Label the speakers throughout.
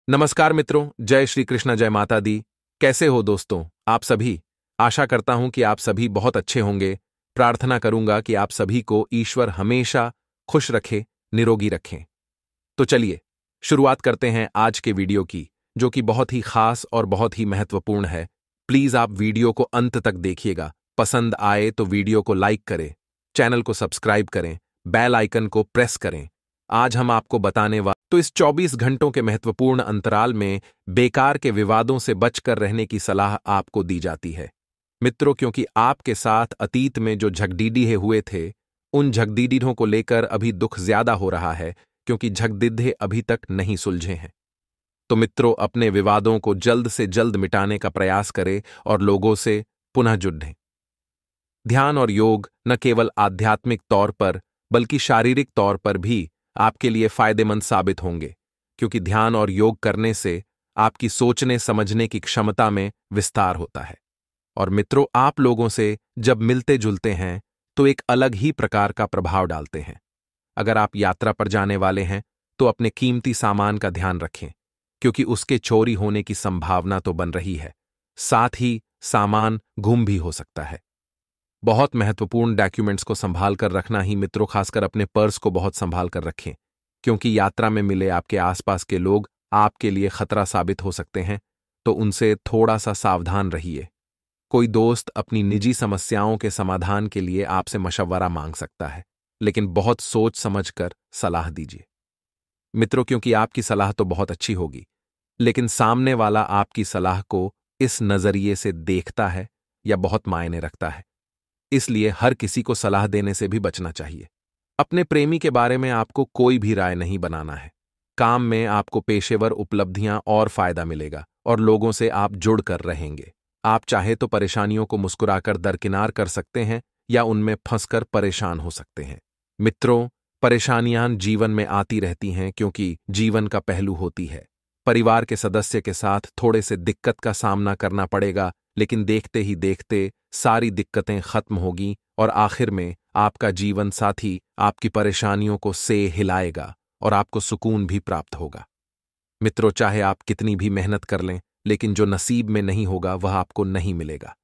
Speaker 1: नमस्कार मित्रों, जय श्री कृष्ण, जय माता दी। कैसे हो दोस्तों आप सभी? आशा करता हूं कि आप सभी बहुत अच्छे होंगे। प्रार्थना करूंगा कि आप सभी को ईश्वर हमेशा खुश रखे, निरोगी रखें। तो चलिए शुरुआत करते हैं आज के वीडियो की, जो कि बहुत ही खास और बहुत ही महत्वपूर्ण है। प्लीज आप वीडियो को अंत तक देखिएगा। पसंद आए तो वीडियो को लाइक करें, चैनल को सब्सक्राइब करें, बेल आइकन को प्रेस करें। आज हम आपको बताने तो इस 24 घंटों के महत्वपूर्ण अंतराल में बेकार के विवादों से बचकर रहने की सलाह आपको दी जाती है मित्रों, क्योंकि आपके साथ अतीत में जो झगडीडीहे हुए थे, उन झगडीडीहों को लेकर अभी दुख ज्यादा हो रहा है, क्योंकि झगडीडे अभी तक नहीं सुलझे हैं। तो मित्रों, अपने विवादों को जल्द से जल्द मिटाने का प्रयास करें और लोगों से पुनः जुड़ें। ध्यान और योग न केवल आध्यात्मिक तौर पर बल्कि शारीरिक तौर पर भी आपके लिए फायदेमंद साबित होंगे, क्योंकि ध्यान और योग करने से आपकी सोचने समझने की क्षमता में विस्तार होता है। और मित्रों, आप लोगों से जब मिलते जुलते हैं तो एक अलग ही प्रकार का प्रभाव डालते हैं। अगर आप यात्रा पर जाने वाले हैं तो अपने कीमती सामान का ध्यान रखें, क्योंकि उसके चोरी होने की संभावना तो बन रही है। साथ ही सामान गुम भी हो सकता है। बहुत महत्वपूर्ण डॉक्यूमेंट्स को संभाल कर रखना ही मित्रों, खासकर अपने पर्स को बहुत संभाल कर रखें, क्योंकि यात्रा में मिले आपके आसपास के लोग आपके लिए खतरा साबित हो सकते हैं, तो उनसे थोड़ा सा सावधान रहिए। कोई दोस्त अपनी निजी समस्याओं के समाधान के लिए आपसे मशवरा मांग सकता है, लेकिन बहुत सोच समझकर सलाह दीजिए मित्रों, क्योंकि आपकी सलाह तो बहुत अच्छी होगी, लेकिन सामने वाला आपकी सलाह को इस नजरिए से देखता है या बहुत मायने रखता है। इसलिए हर किसी को सलाह देने से भी बचना चाहिए। अपने प्रेमी के बारे में आपको कोई भी राय नहीं बनाना है। काम में आपको पेशेवर उपलब्धियां और फायदा मिलेगा और लोगों से आप जुड़ कर रहेंगे। आप चाहे तो परेशानियों को मुस्कुराकर दरकिनार कर सकते हैं या उनमें फंसकर परेशान हो सकते हैं। मित्रों, परेशानियां जीवन में आती रहती हैं, क्योंकि जीवन का पहलू होती है। परिवार के सदस्य के साथ थोड़े से दिक्कत का सामना करना पड़ेगा, लेकिन देखते ही देखते सारी दिक्कतें खत्म होगी और आखिर में आपका जीवन साथी आपकी परेशानियों को से हिलाएगा और आपको सुकून भी प्राप्त होगा। मित्रों, चाहे आप कितनी भी मेहनत कर लें, लेकिन जो नसीब में नहीं होगा वह आपको नहीं मिलेगा।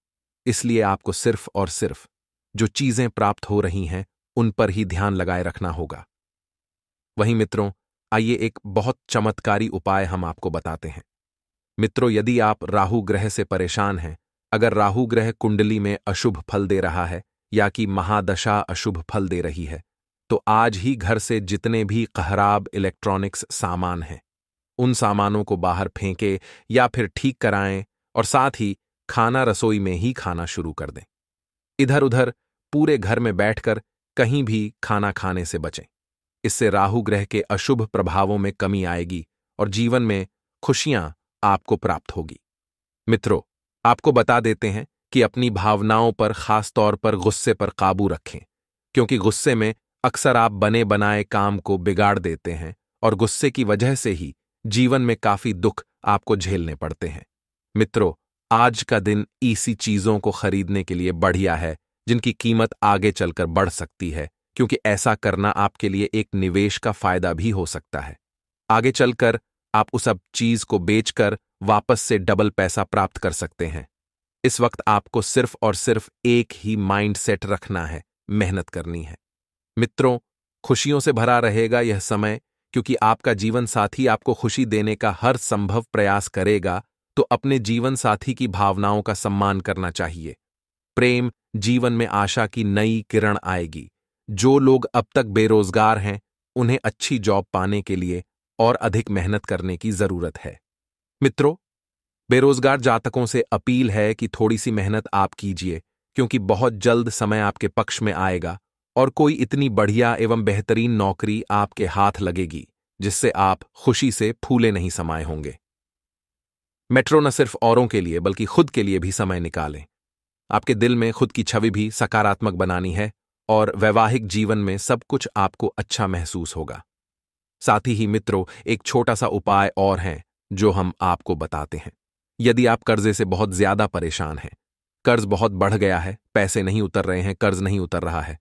Speaker 1: इसलिए आपको सिर्फ और सिर्फ जो चीजें प्राप्त हो रही हैं उन पर ही ध्यान लगाए रखना होगा। वहीं मित्रों, आइए एक बहुत चमत्कारी उपाय हम आपको बताते हैं। मित्रों, यदि आप राहु ग्रह से परेशान हैं, अगर राहु ग्रह कुंडली में अशुभ फल दे रहा है या कि महादशा अशुभ फल दे रही है, तो आज ही घर से जितने भी खराब इलेक्ट्रॉनिक्स सामान हैं, उन सामानों को बाहर फेंकें या फिर ठीक कराएं और साथ ही खाना रसोई में ही खाना शुरू कर दें। इधर उधर पूरे घर में बैठकर कहीं भी खाना खाने से बचें। इससे राहु ग्रह के अशुभ प्रभावों में कमी आएगी और जीवन में खुशियां आपको प्राप्त होगी। मित्रों, आपको बता देते हैं कि अपनी भावनाओं पर, खास तौर पर गुस्से पर काबू रखें, क्योंकि गुस्से में अक्सर आप बने बनाए काम को बिगाड़ देते हैं और गुस्से की वजह से ही जीवन में काफी दुख आपको झेलने पड़ते हैं। मित्रों, आज का दिन ऐसी चीजों को खरीदने के लिए बढ़िया है जिनकी कीमत आगे चलकर बढ़ सकती है, क्योंकि ऐसा करना आपके लिए एक निवेश का फायदा भी हो सकता है। आगे चलकर आप उस सब चीज को बेचकर वापस से डबल पैसा प्राप्त कर सकते हैं। इस वक्त आपको सिर्फ और सिर्फ एक ही माइंड सेट रखना है, मेहनत करनी है। मित्रों, खुशियों से भरा रहेगा यह समय, क्योंकि आपका जीवन साथी आपको खुशी देने का हर संभव प्रयास करेगा, तो अपने जीवन साथी की भावनाओं का सम्मान करना चाहिए। प्रेम जीवन में आशा की नई किरण आएगी। जो लोग अब तक बेरोजगार हैं, उन्हें अच्छी जॉब पाने के लिए और अधिक मेहनत करने की जरूरत है। मित्रों, बेरोजगार जातकों से अपील है कि थोड़ी सी मेहनत आप कीजिए, क्योंकि बहुत जल्द समय आपके पक्ष में आएगा और कोई इतनी बढ़िया एवं बेहतरीन नौकरी आपके हाथ लगेगी जिससे आप खुशी से फूले नहीं समाये होंगे। मेट्रो न सिर्फ औरों के लिए बल्कि खुद के लिए भी समय निकालें। आपके दिल में खुद की छवि भी सकारात्मक बनानी है और वैवाहिक जीवन में सब कुछ आपको अच्छा महसूस होगा। साथ ही मित्रों, एक छोटा सा उपाय और है जो हम आपको बताते हैं। यदि आप कर्जे से बहुत ज्यादा परेशान हैं, कर्ज बहुत बढ़ गया है, पैसे नहीं उतर रहे हैं, कर्ज नहीं उतर रहा है,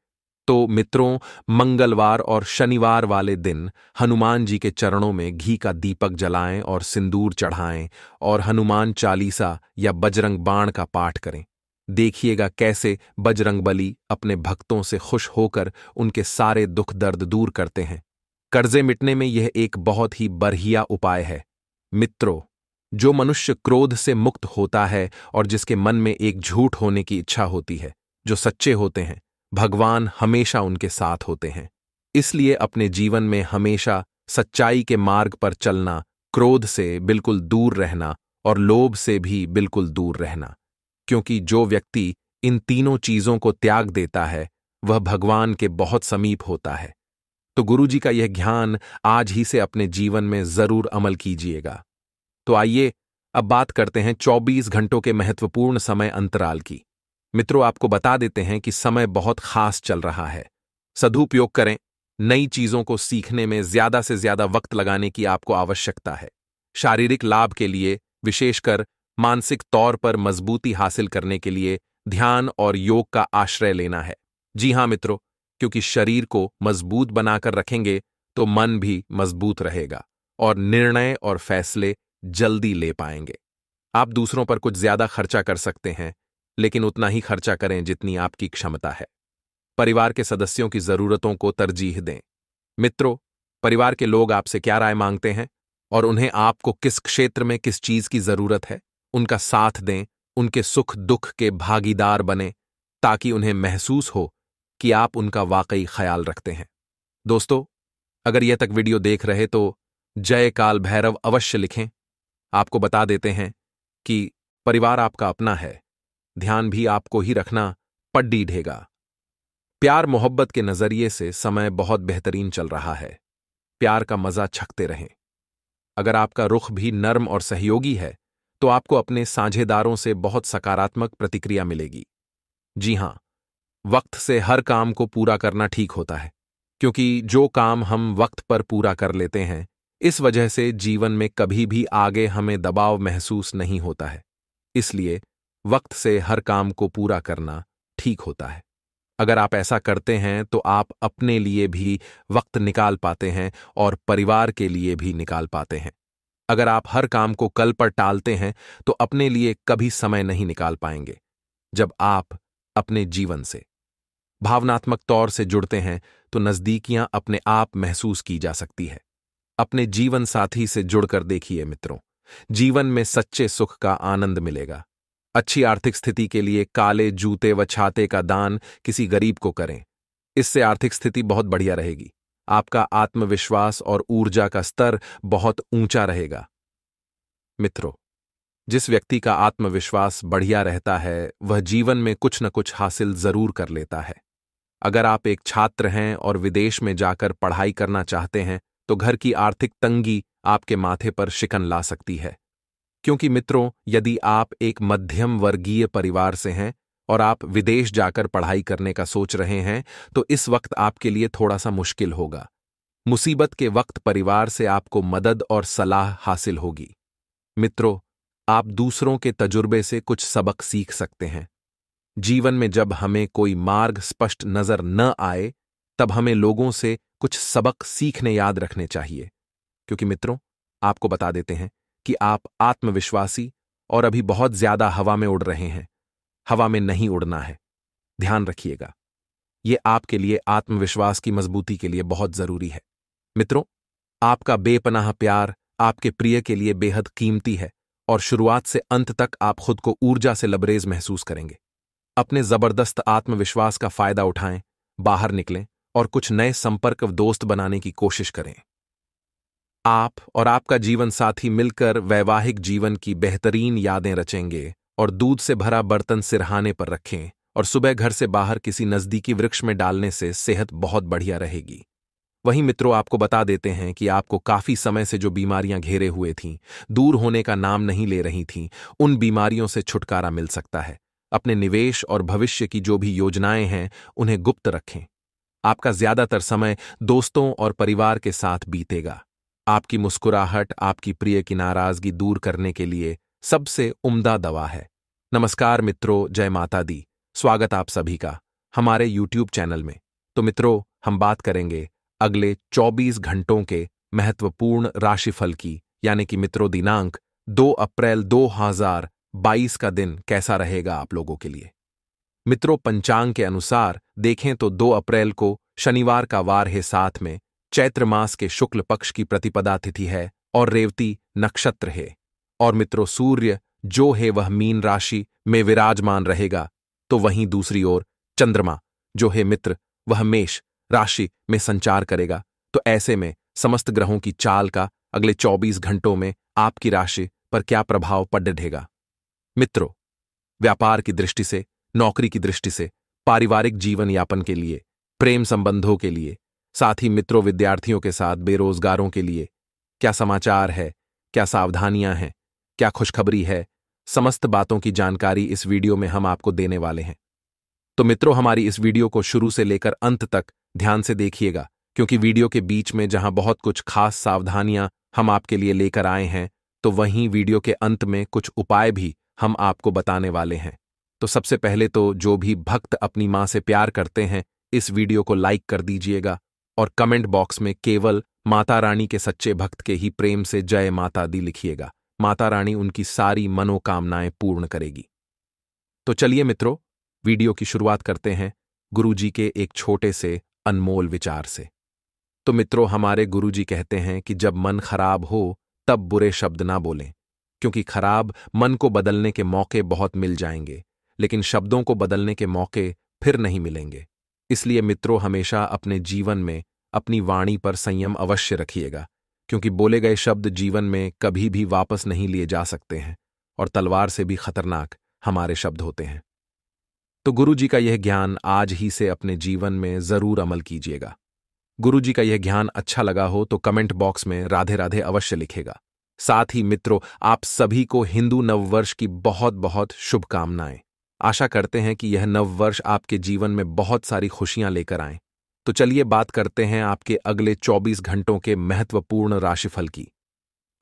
Speaker 1: तो मित्रों, मंगलवार और शनिवार वाले दिन हनुमान जी के चरणों में घी का दीपक जलाएं और सिंदूर चढ़ाएं और हनुमान चालीसा या बजरंग बाण का पाठ करें। देखिएगा कैसे बजरंगबली अपने भक्तों से खुश होकर उनके सारे दुख दर्द दूर करते हैं। कर्जे मिटने में यह एक बहुत ही बढ़िया उपाय है। मित्रों, जो मनुष्य क्रोध से मुक्त होता है और जिसके मन में एक झूठ होने की इच्छा होती है, जो सच्चे होते हैं, भगवान हमेशा उनके साथ होते हैं। इसलिए अपने जीवन में हमेशा सच्चाई के मार्ग पर चलना, क्रोध से बिल्कुल दूर रहना और लोभ से भी बिल्कुल दूर रहना, क्योंकि जो व्यक्ति इन तीनों चीजों को त्याग देता है वह भगवान के बहुत समीप होता है। तो गुरुजी का यह ज्ञान आज ही से अपने जीवन में जरूर अमल कीजिएगा। तो आइए अब बात करते हैं 24 घंटों के महत्वपूर्ण समय अंतराल की। मित्रों, आपको बता देते हैं कि समय बहुत खास चल रहा है। सदुपयोग करें। नई चीजों को सीखने में ज्यादा से ज्यादा वक्त लगाने की आपको आवश्यकता है। शारीरिक लाभ के लिए, विशेषकर मानसिक तौर पर मजबूती हासिल करने के लिए ध्यान और योग का आश्रय लेना है। जी हां मित्रों, क्योंकि शरीर को मजबूत बनाकर रखेंगे तो मन भी मजबूत रहेगा और निर्णय और फैसले जल्दी ले पाएंगे। आप दूसरों पर कुछ ज्यादा खर्चा कर सकते हैं, लेकिन उतना ही खर्चा करें जितनी आपकी क्षमता है। परिवार के सदस्यों की जरूरतों को तरजीह दें। मित्रों, परिवार के लोग आपसे क्या राय मांगते हैं और उन्हें आपको किस क्षेत्र में किस चीज की जरूरत है, उनका साथ दें, उनके सुख दुख के भागीदार बने, ताकि उन्हें महसूस हो कि आप उनका वाकई ख्याल रखते हैं। दोस्तों, अगर यह तक वीडियो देख रहे तो जय काल भैरव अवश्य लिखें। आपको बता देते हैं कि परिवार आपका अपना है, ध्यान भी आपको ही रखना, पड्डी ढेगा। प्यार मोहब्बत के नजरिए से समय बहुत बेहतरीन चल रहा है। प्यार का मजा छकते रहें। अगर आपका रुख भी नर्म और सहयोगी है तो आपको अपने साझेदारों से बहुत सकारात्मक प्रतिक्रिया मिलेगी। जी हां, वक्त से हर काम को पूरा करना ठीक होता है, क्योंकि जो काम हम वक्त पर पूरा कर लेते हैं, इस वजह से जीवन में कभी भी आगे हमें दबाव महसूस नहीं होता है। इसलिए वक्त से हर काम को पूरा करना ठीक होता है। अगर आप ऐसा करते हैं तो आप अपने लिए भी वक्त निकाल पाते हैं और परिवार के लिए भी निकाल पाते हैं। अगर आप हर काम को कल पर टालते हैं तो अपने लिए कभी समय नहीं निकाल पाएंगे। जब आप अपने जीवन से भावनात्मक तौर से जुड़ते हैं तो नजदीकियां अपने आप महसूस की जा सकती है। अपने जीवन साथी से जुड़कर देखिए मित्रों, जीवन में सच्चे सुख का आनंद मिलेगा। अच्छी आर्थिक स्थिति के लिए काले जूते व छाते का दान किसी गरीब को करें। इससे आर्थिक स्थिति बहुत बढ़िया रहेगी। आपका आत्मविश्वास और ऊर्जा का स्तर बहुत ऊंचा रहेगा। मित्रों, जिस व्यक्ति का आत्मविश्वास बढ़िया रहता है वह जीवन में कुछ न कुछ हासिल जरूर कर लेता है। अगर आप एक छात्र हैं और विदेश में जाकर पढ़ाई करना चाहते हैं तो घर की आर्थिक तंगी आपके माथे पर शिकन ला सकती है। क्योंकि मित्रों, यदि आप एक मध्यम वर्गीय परिवार से हैं और आप विदेश जाकर पढ़ाई करने का सोच रहे हैं तो इस वक्त आपके लिए थोड़ा सा मुश्किल होगा। मुसीबत के वक्त परिवार से आपको मदद और सलाह हासिल होगी। मित्रों, आप दूसरों के तजुर्बे से कुछ सबक सीख सकते हैं। जीवन में जब हमें कोई मार्ग स्पष्ट नजर न आए तब हमें लोगों से कुछ सबक सीखने याद रखने चाहिए। क्योंकि मित्रों, आपको बता देते हैं कि आप आत्मविश्वासी और अभी बहुत ज्यादा हवा में उड़ रहे हैं। हवा में नहीं उड़ना है, ध्यान रखिएगा। यह आपके लिए आत्मविश्वास की मजबूती के लिए बहुत जरूरी है। मित्रों, आपका बेपनाह प्यार आपके प्रिय के लिए बेहद कीमती है और शुरुआत से अंत तक आप खुद को ऊर्जा से लबरेज महसूस करेंगे। अपने जबरदस्त आत्मविश्वास का फायदा उठाएं, बाहर निकलें और कुछ नए संपर्क दोस्त बनाने की कोशिश करें। आप और आपका जीवन साथी मिलकर वैवाहिक जीवन की बेहतरीन यादें रचेंगे और दूध से भरा बर्तन सिरहाने पर रखें और सुबह घर से बाहर किसी नजदीकी वृक्ष में डालने से सेहत बहुत बढ़िया रहेगी। वहीं मित्रों, आपको बता देते हैं कि आपको काफी समय से जो बीमारियां घेरे हुए थीं, दूर होने का नाम नहीं ले रही थीं, उन बीमारियों से छुटकारा मिल सकता है। अपने निवेश और भविष्य की जो भी योजनाएं हैं उन्हें गुप्त रखें। आपका ज्यादातर समय दोस्तों और परिवार के साथ बीतेगा। आपकी मुस्कुराहट आपकी प्रिय की नाराजगी दूर करने के लिए सबसे उम्दा दवा है। नमस्कार मित्रों, जय माता दी। स्वागत आप सभी का हमारे YouTube चैनल में। तो मित्रों, हम बात करेंगे अगले 24 घंटों के महत्वपूर्ण राशिफल की, यानी कि मित्रों दिनांक 2 अप्रैल 2022 का दिन कैसा रहेगा आप लोगों के लिए। मित्रों, पंचांग के अनुसार देखें तो 2 अप्रैल को शनिवार का वार है, साथ में चैत्र मास के शुक्ल पक्ष की प्रतिपदा तिथि है और रेवती नक्षत्र है। और मित्रों, सूर्य जो है वह मीन राशि में विराजमान रहेगा, तो वहीं दूसरी ओर चंद्रमा जो है मित्र वह मेष राशि में संचार करेगा। तो ऐसे में समस्त ग्रहों की चाल का अगले 24 घंटों में आपकी राशि पर क्या प्रभाव पड़ेगा। मित्रों, व्यापार की दृष्टि से, नौकरी की दृष्टि से, पारिवारिक जीवन यापन के लिए, प्रेम संबंधों के लिए, साथ ही मित्रों विद्यार्थियों के साथ बेरोजगारों के लिए क्या समाचार है, क्या सावधानियां हैं, क्या खुशखबरी है, समस्त बातों की जानकारी इस वीडियो में हम आपको देने वाले हैं। तो मित्रों, हमारी इस वीडियो को शुरू से लेकर अंत तक ध्यान से देखिएगा, क्योंकि वीडियो के बीच में जहां बहुत कुछ खास सावधानियां हम आपके लिए लेकर आए हैं, तो वहीं वीडियो के अंत में कुछ उपाय भी हम आपको बताने वाले हैं। तो सबसे पहले तो जो भी भक्त अपनी मां से प्यार करते हैं, इस वीडियो को लाइक कर दीजिएगा और कमेंट बॉक्स में केवल माता रानी के सच्चे भक्त के ही प्रेम से जय माता दी लिखिएगा। माता रानी उनकी सारी मनोकामनाएं पूर्ण करेगी। तो चलिए मित्रों, वीडियो की शुरुआत करते हैं गुरुजी के एक छोटे से अनमोल विचार से। तो मित्रों, हमारे गुरुजी कहते हैं कि जब मन खराब हो तब बुरे शब्द ना बोलें, क्योंकि खराब मन को बदलने के मौके बहुत मिल जाएंगे, लेकिन शब्दों को बदलने के मौके फिर नहीं मिलेंगे। इसलिए मित्रों, हमेशा अपने जीवन में अपनी वाणी पर संयम अवश्य रखिएगा, क्योंकि बोले गए शब्द जीवन में कभी भी वापस नहीं लिए जा सकते हैं और तलवार से भी खतरनाक हमारे शब्द होते हैं। तो गुरुजी का यह ज्ञान आज ही से अपने जीवन में जरूर अमल कीजिएगा। गुरुजी का यह ज्ञान अच्छा लगा हो तो कमेंट बॉक्स में राधे राधे अवश्य लिखेगा। साथ ही मित्रों, आप सभी को हिंदू नववर्ष की बहुत बहुत शुभकामनाएं। आशा करते हैं कि यह नववर्ष आपके जीवन में बहुत सारी खुशियां लेकर आए। तो चलिए बात करते हैं आपके अगले 24 घंटों के महत्वपूर्ण राशिफल की।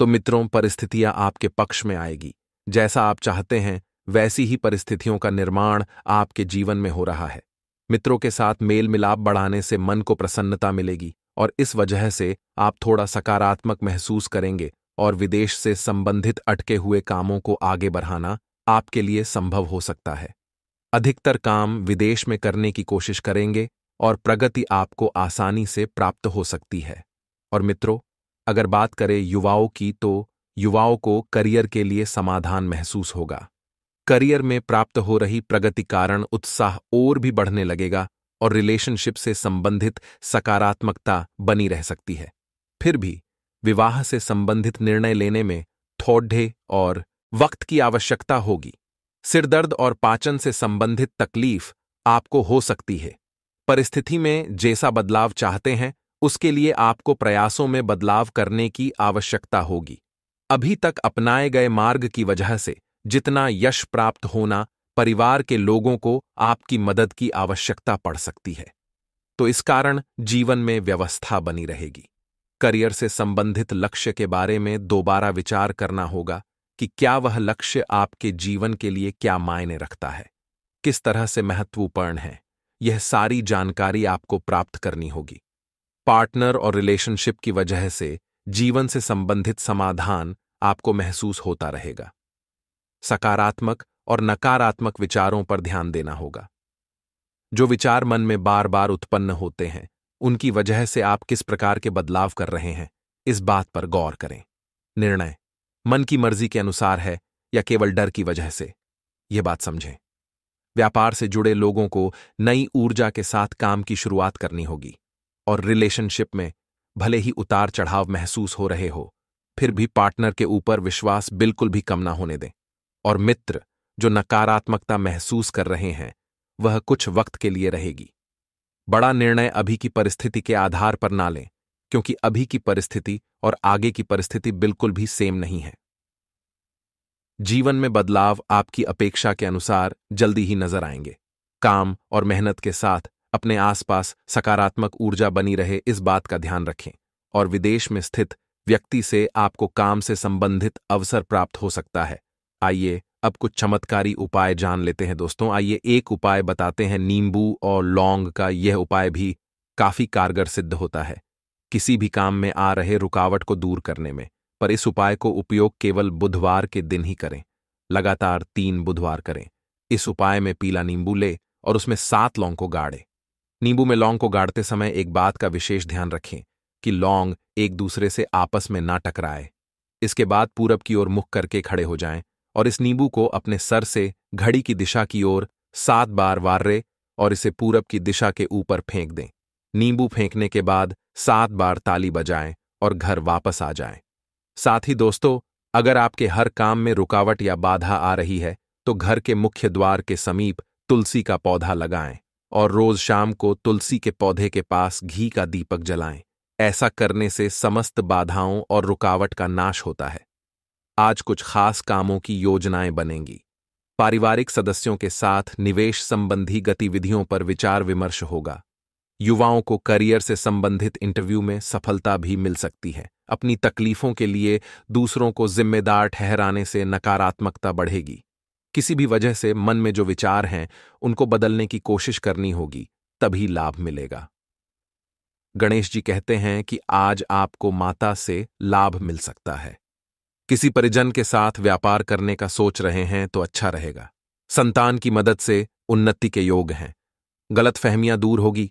Speaker 1: तो मित्रों, परिस्थितियां आपके पक्ष में आएगी। जैसा आप चाहते हैं वैसी ही परिस्थितियों का निर्माण आपके जीवन में हो रहा है। मित्रों के साथ मेल मिलाप बढ़ाने से मन को प्रसन्नता मिलेगी और इस वजह से आप थोड़ा सकारात्मक महसूस करेंगे और विदेश से संबंधित अटके हुए कामों को आगे बढ़ाना आपके लिए संभव हो सकता है। अधिकतर काम विदेश में करने की कोशिश करेंगे और प्रगति आपको आसानी से प्राप्त हो सकती है। और मित्रों, अगर बात करें युवाओं की, तो युवाओं को करियर के लिए समाधान महसूस होगा। करियर में प्राप्त हो रही प्रगति कारण उत्साह और भी बढ़ने लगेगा और रिलेशनशिप से संबंधित सकारात्मकता बनी रह सकती है। फिर भी विवाह से संबंधित निर्णय लेने में थोड़े और वक्त की आवश्यकता होगी। सिरदर्द और पाचन से संबंधित तकलीफ आपको हो सकती है। परिस्थिति में जैसा बदलाव चाहते हैं उसके लिए आपको प्रयासों में बदलाव करने की आवश्यकता होगी। अभी तक अपनाए गए मार्ग की वजह से जितना यश प्राप्त होना, परिवार के लोगों को आपकी मदद की आवश्यकता पड़ सकती है, तो इस कारण जीवन में व्यवस्था बनी रहेगी। करियर से संबंधित लक्ष्य के बारे में दोबारा विचार करना होगा कि क्या वह लक्ष्य आपके जीवन के लिए क्या मायने रखता है, किस तरह से महत्वपूर्ण है। यह सारी जानकारी आपको प्राप्त करनी होगी। पार्टनर और रिलेशनशिप की वजह से जीवन से संबंधित समाधान आपको महसूस होता रहेगा। सकारात्मक और नकारात्मक विचारों पर ध्यान देना होगा। जो विचार मन में बार बार उत्पन्न होते हैं, उनकी वजह से आप किस प्रकार के बदलाव कर रहे हैं, इस बात पर गौर करें। निर्णय मन की मर्जी के अनुसार है या केवल डर की वजह से, यह बात समझें। व्यापार से जुड़े लोगों को नई ऊर्जा के साथ काम की शुरुआत करनी होगी और रिलेशनशिप में भले ही उतार चढ़ाव महसूस हो रहे हो, फिर भी पार्टनर के ऊपर विश्वास बिल्कुल भी कम ना होने दें। और मित्र जो नकारात्मकता महसूस कर रहे हैं, वह कुछ वक्त के लिए रहेगी। बड़ा निर्णय अभी की परिस्थिति के आधार पर ना लें, क्योंकि अभी की परिस्थिति और आगे की परिस्थिति बिल्कुल भी सेम नहीं है। जीवन में बदलाव आपकी अपेक्षा के अनुसार जल्दी ही नजर आएंगे। काम और मेहनत के साथ अपने आसपास सकारात्मक ऊर्जा बनी रहे, इस बात का ध्यान रखें। और विदेश में स्थित व्यक्ति से आपको काम से संबंधित अवसर प्राप्त हो सकता है। आइए अब कुछ चमत्कारी उपाय जान लेते हैं दोस्तों। आइए एक उपाय बताते हैं नींबू और लौंग का। यह उपाय भी काफी कारगर सिद्ध होता है किसी भी काम में आ रहे रुकावट को दूर करने में। पर इस उपाय को उपयोग केवल बुधवार के दिन ही करें। लगातार 3 बुधवार करें। इस उपाय में पीला नींबू ले और उसमें 7 लौंग को गाड़े। नींबू में लौंग को गाड़ते समय एक बात का विशेष ध्यान रखें कि लौंग एक दूसरे से आपस में ना टकराए। इसके बाद पूरब की ओर मुख करके खड़े हो जाएं और इस नींबू को अपने सर से घड़ी की दिशा की ओर 7 बार वार्रे और इसे पूरब की दिशा के ऊपर फेंक दें। नींबू फेंकने के बाद 7 बार ताली बजाएं और घर वापस आ जाएं। साथ ही दोस्तों, अगर आपके हर काम में रुकावट या बाधा आ रही है तो घर के मुख्य द्वार के समीप तुलसी का पौधा लगाएं और रोज शाम को तुलसी के पौधे के पास घी का दीपक जलाएं। ऐसा करने से समस्त बाधाओं और रुकावट का नाश होता है। आज कुछ खास कामों की योजनाएं बनेंगी। पारिवारिक सदस्यों के साथ निवेश संबंधी गतिविधियों पर विचार विमर्श होगा। युवाओं को करियर से संबंधित इंटरव्यू में सफलता भी मिल सकती है। अपनी तकलीफों के लिए दूसरों को जिम्मेदार ठहराने से नकारात्मकता बढ़ेगी। किसी भी वजह से मन में जो विचार हैं उनको बदलने की कोशिश करनी होगी, तभी लाभ मिलेगा। गणेश जी कहते हैं कि आज आपको माता से लाभ मिल सकता है। किसी परिजन के साथ व्यापार करने का सोच रहे हैं तो अच्छा रहेगा। संतान की मदद से उन्नति के योग हैं। गलतफहमियां दूर होगी